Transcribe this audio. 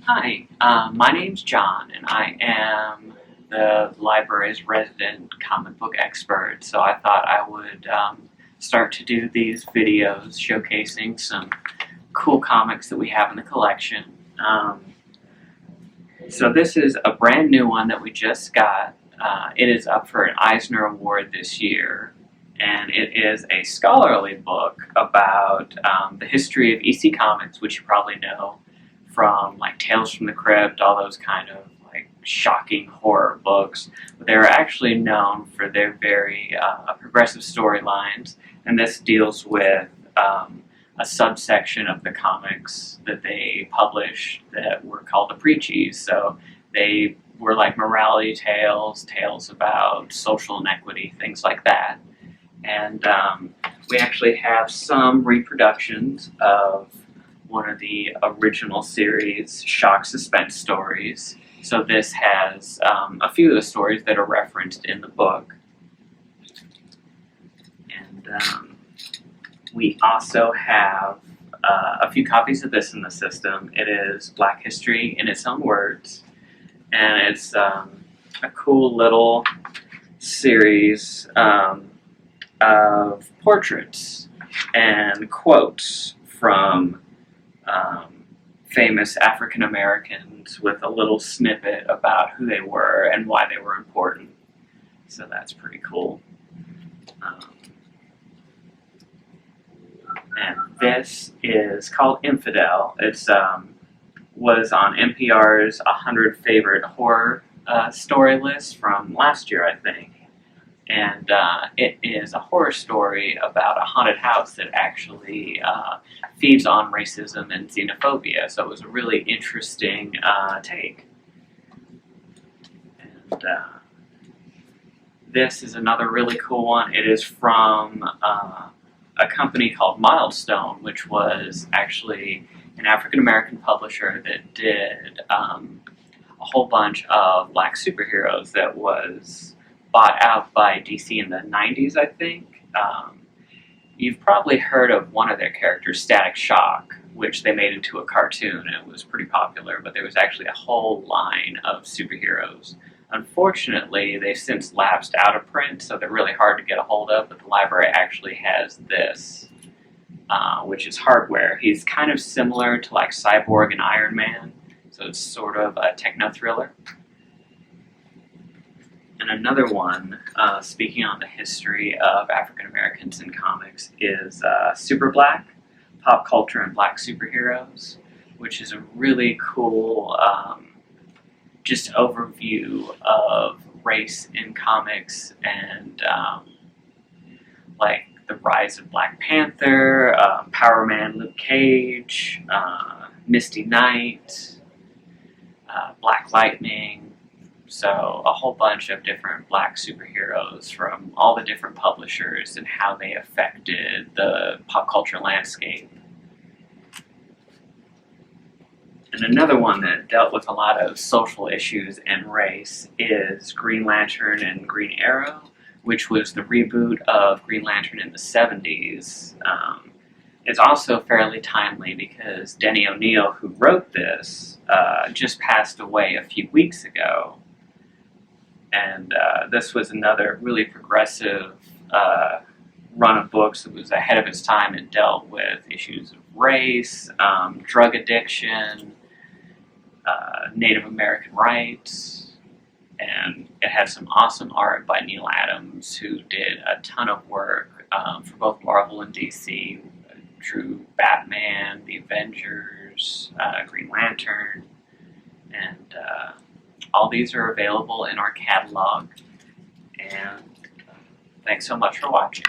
Hi, my name's John, and I am the library's resident comic book expert. So I thought I would start to do these videos showcasing some cool comics that we have in the collection. So this is a brand new one that we just got. It is up for an Eisner Award this year, and it is a scholarly book about the history of EC Comics, which you probably know from like Tales from the Crypt, all those kind of like shocking horror books. But they're actually known for their very progressive storylines, and this deals with a subsection of the comics that they published that were called the Preachies. So they were like morality tales, tales about social inequity, things like that. And we actually have some reproductions of one of the original series shock suspense stories. So this has a few of the stories that are referenced in the book. And we also have a few copies of this in the system. It is Black History in its own words, and it's a cool little series of portraits and quotes from famous African Americans with a little snippet about who they were and why they were important. So that's pretty cool. And this is called Infidel. It's was on NPR's 100 Favorite Horror Story list from last year, I think. And it is a horror story about a haunted house that actually feeds on racism and xenophobia. So it was a really interesting take. And this is another really cool one. It is from a company called Milestone, which was actually an African-American publisher that did a whole bunch of black superheroes that was bought out by DC in the 90s, I think. You've probably heard of one of their characters, Static Shock, which they made into a cartoon. It was pretty popular, but there was actually a whole line of superheroes. Unfortunately, they've since lapsed out of print, so they're really hard to get a hold of, but the library actually has this, which is hardware. He's kind of similar to like Cyborg and Iron Man, so it's sort of a techno-thriller. And another one, speaking on the history of African Americans in comics, is Super Black, Pop Culture and Black Superheroes, which is a really cool just overview of race in comics and like the rise of Black Panther, Power Man Luke Cage, Misty Knight, Black Lightning. So a whole bunch of different black superheroes from all the different publishers and how they affected the pop culture landscape. And another one that dealt with a lot of social issues and race is Green Lantern and Green Arrow, which was the reboot of Green Lantern in the 70s. It's also fairly timely because Denny O'Neil, who wrote this, just passed away a few weeks ago. And this was another really progressive run of books that was ahead of its time and dealt with issues of race, drug addiction, Native American rights, and it had some awesome art by Neil Adams, who did a ton of work for both Marvel and DC, drew Batman, the Avengers, Green Lantern, and all these are available in our catalog, and thanks so much for watching.